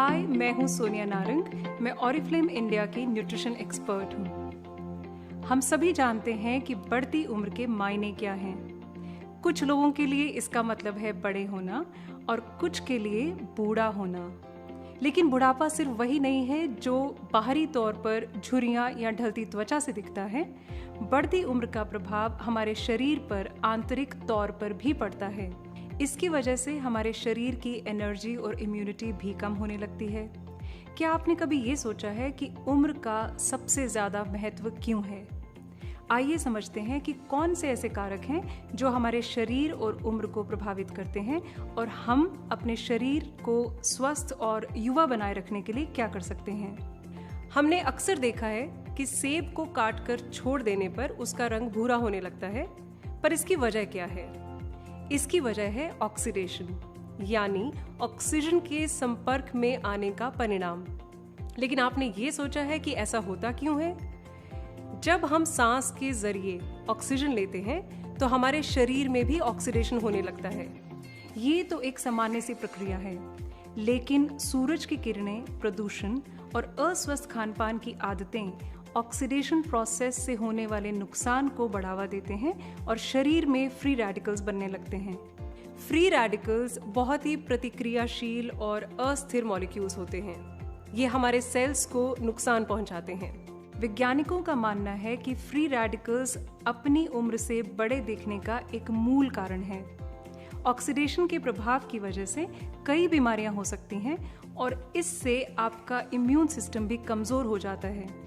हाय, मैं हूँ सोनिया नारंग। मैं ऑरिफ्लेम इंडिया की न्यूट्रिशन एक्सपर्ट हूँ। हम सभी जानते हैं कि बढ़ती उम्र के मायने क्या हैं। कुछ लोगों के लिए इसका मतलब है बड़े होना और कुछ के लिए बूढ़ा होना। लेकिन बुढ़ापा सिर्फ वही नहीं है जो बाहरी तौर पर झुर्रियाँ या ढलती त्वचा से दिखता है। बढ़ती उम्र का प्रभाव हमारे शरीर पर आंतरिक तौर पर भी पड़ता है। इसकी वजह से हमारे शरीर की एनर्जी और इम्यूनिटी भी कम होने लगती है। क्या आपने कभी ये सोचा है कि उम्र का सबसे ज़्यादा महत्व क्यों है? आइए समझते हैं कि कौन से ऐसे कारक हैं जो हमारे शरीर और उम्र को प्रभावित करते हैं और हम अपने शरीर को स्वस्थ और युवा बनाए रखने के लिए क्या कर सकते हैं। हमने अक्सर देखा है कि सेब को काटकर छोड़ देने पर उसका रंग भूरा होने लगता है, पर इसकी वजह क्या है? इसकी वजह है ऑक्सीडेशन, यानी ऑक्सीजन के संपर्क में आने का परिणाम। लेकिन आपने ये सोचा है कि ऐसा होता क्यों है? जब हम सांस के जरिए ऑक्सीजन लेते हैं तो हमारे शरीर में भी ऑक्सीडेशन होने लगता है। ये तो एक सामान्य सी प्रक्रिया है, लेकिन सूरज की किरणें, प्रदूषण और अस्वस्थ खानपान की आदतें ऑक्सीडेशन प्रोसेस से होने वाले नुकसान को बढ़ावा देते हैं और शरीर में फ्री रेडिकल्स बनने लगते हैं। फ्री रेडिकल्स बहुत ही प्रतिक्रियाशील और अस्थिर मॉलिक्यूल्स होते हैं। ये हमारे सेल्स को नुकसान पहुंचाते हैं। वैज्ञानिकों का मानना है कि फ्री रेडिकल्स अपनी उम्र से बड़े दिखने का एक मूल कारण है। ऑक्सीडेशन के प्रभाव की वजह से कई बीमारियां हो सकती हैं और इससे आपका इम्यून सिस्टम भी कमजोर हो जाता है।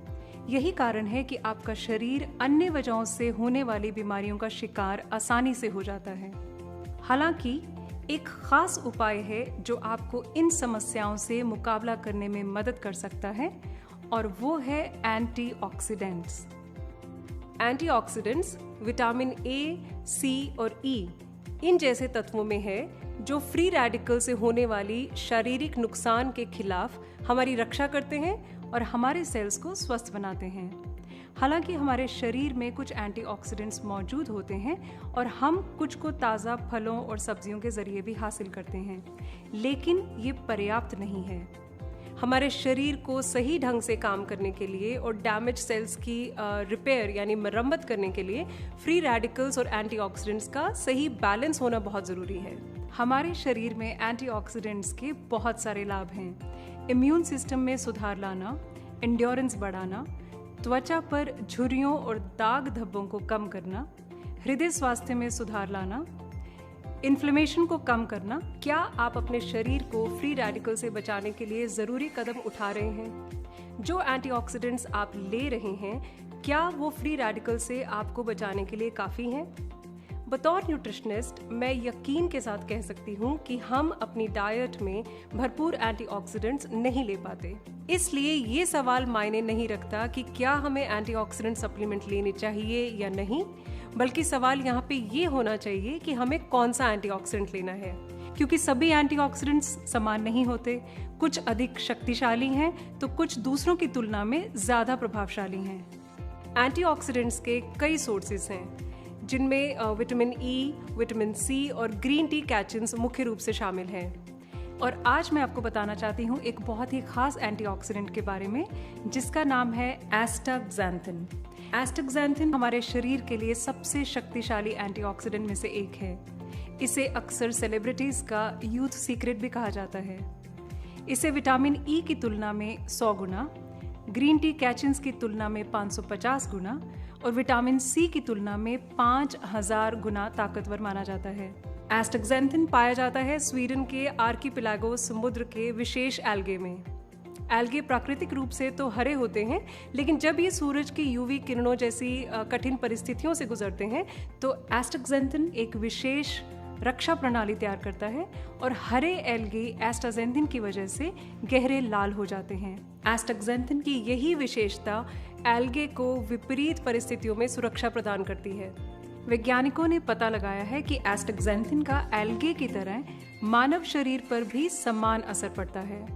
यही कारण है कि आपका शरीर अन्य वजहों से होने वाली बीमारियों का शिकार आसानी से हो जाता है। हालांकि एक खास उपाय है जो आपको इन समस्याओं से मुकाबला करने में मदद कर सकता है, और वो है एंटीऑक्सीडेंट्स। एंटीऑक्सीडेंट्स विटामिन ए, सी और ई इन जैसे तत्वों में है जो फ्री रेडिकल से होने वाली शारीरिक नुकसान के खिलाफ हमारी रक्षा करते हैं और हमारे सेल्स को स्वस्थ बनाते हैं। हालांकि हमारे शरीर में कुछ एंटीऑक्सीडेंट्स मौजूद होते हैं और हम कुछ को ताज़ा फलों और सब्जियों के जरिए भी हासिल करते हैं, लेकिन ये पर्याप्त नहीं है। हमारे शरीर को सही ढंग से काम करने के लिए और डैमेज सेल्स की रिपेयर यानी मरम्मत करने के लिए फ्री रेडिकल्स और एंटीऑक्सीडेंट्स का सही बैलेंस होना बहुत ज़रूरी है। हमारे शरीर में एंटीऑक्सीडेंट्स के बहुत सारे लाभ हैं। इम्यून सिस्टम में सुधार लाना, एंड्योरेंस बढ़ाना, त्वचा पर झुर्रियों और दाग धब्बों को कम करना, हृदय स्वास्थ्य में सुधार लाना, इन्फ्लेमेशन को कम करना। क्या आप अपने शरीर को फ्री रेडिकल से बचाने के लिए ज़रूरी कदम उठा रहे हैं? जो एंटीऑक्सीडेंट्स आप ले रहे हैं, क्या वो फ्री रेडिकल से आपको बचाने के लिए काफ़ी हैं? बतौर न्यूट्रिशनिस्ट मैं यकीन के साथ कह सकती हूँ कि हम अपनी डाइट में भरपूर एंटीऑक्सीडेंट्स नहीं ले पाते। इसलिए ये सवाल मायने नहीं रखता कि क्या हमें एंटीऑक्सीडेंट सप्लीमेंट लेने चाहिए या नहीं, बल्कि सवाल यहाँ पे ये होना चाहिए कि हमें कौन सा एंटीऑक्सीडेंट लेना है, क्योंकि सभी एंटीऑक्सीडेंट्स समान नहीं होते। कुछ अधिक शक्तिशाली हैं तो कुछ दूसरों की तुलना में ज़्यादा प्रभावशाली हैं। एंटीऑक्सीडेंट्स के कई सोर्सेज हैं, जिनमें विटामिन ई, विटामिन सी और ग्रीन टी कैचिन्स मुख्य रूप से शामिल हैं। और आज मैं आपको बताना चाहती हूँ एक बहुत ही खास एंटीऑक्सीडेंट के बारे में, जिसका नाम है एस्टाक्सैंथिन। एस्टाक्सैंथिन हमारे शरीर के लिए सबसे शक्तिशाली एंटीऑक्सीडेंट में से एक है। इसे अक्सर सेलिब्रिटीज का यूथ सीक्रेट भी कहा जाता है। इसे विटामिन ई की तुलना में 100 गुना, ग्रीन टी कैचिन्स की तुलना में 550 गुना और विटामिन सी की तुलना में 5000 गुना ताकतवर माना जाता है। एस्टाक्सैंथिन पाया जाता है स्वीडन के आर्किपेलागोस समुद्र के विशेष एल्गे में। एल्गे प्राकृतिक रूप से तो हरे होते हैं, लेकिन जब ये सूरज की यूवी किरणों जैसी कठिन परिस्थितियों से गुजरते हैं तो एस्टाक्सैंथिन एक विशेष रक्षा प्रणाली तैयार करता है और हरे एल्गे एस्टाक्सैंथिन की वजह से गहरे लाल हो जाते हैं। एस्टाक्सैंथिन की यही विशेषता एल्गे को विपरीत परिस्थितियों में सुरक्षा प्रदान करती है। वैज्ञानिकों ने पता लगाया है कि एस्टाक्सैंथिन का एल्गे की तरह मानव शरीर पर भी समान असर पड़ता है।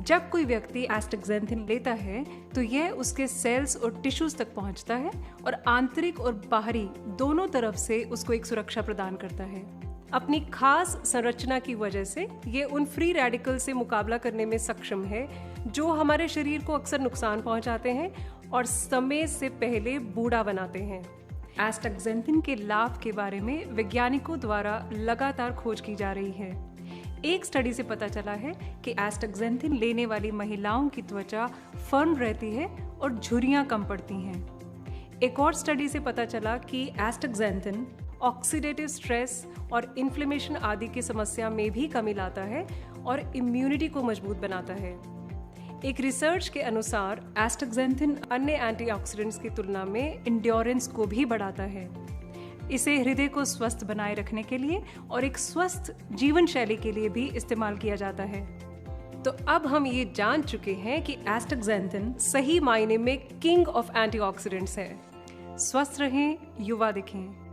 जब कोई व्यक्ति एस्टाक्सैंथिन लेता है तो यह उसके सेल्स और टिश्यूज तक पहुंचता है और आंतरिक और बाहरी दोनों तरफ से उसको एक सुरक्षा प्रदान करता है। अपनी खास संरचना की वजह से ये उन फ्री रेडिकल से मुकाबला करने में सक्षम है जो हमारे शरीर को अक्सर नुकसान पहुंचाते हैं और समय से पहले बूढ़ा बनाते हैं। एस्टाक्सेंथिन के लाभ के बारे में वैज्ञानिकों द्वारा लगातार खोज की जा रही है। एक स्टडी से पता चला है कि एस्टाक्सेंथिन लेने वाली महिलाओं की त्वचा फर्म रहती है और झुर्रियां कम पड़ती हैं। एक और स्टडी से पता चला कि एस्टाक्सेंथिन ऑक्सीडेटिव स्ट्रेस और इन्फ्लेमेशन आदि की समस्या में भी कमी लाता है और इम्यूनिटी को मजबूत बनाता है। एक रिसर्च के अनुसार एस्टाक्सेंथिन अन्य एंटीऑक्सीडेंट्स की तुलना में इंड्योरेंस को भी बढ़ाता है। इसे हृदय को स्वस्थ बनाए रखने के लिए और एक स्वस्थ जीवन शैली के लिए भी इस्तेमाल किया जाता है। तो अब हम ये जान चुके हैं कि एस्टाक्सेंथिन सही मायने में किंग ऑफ एंटीऑक्सीडेंट्स है। स्वस्थ रहें, युवा दिखें।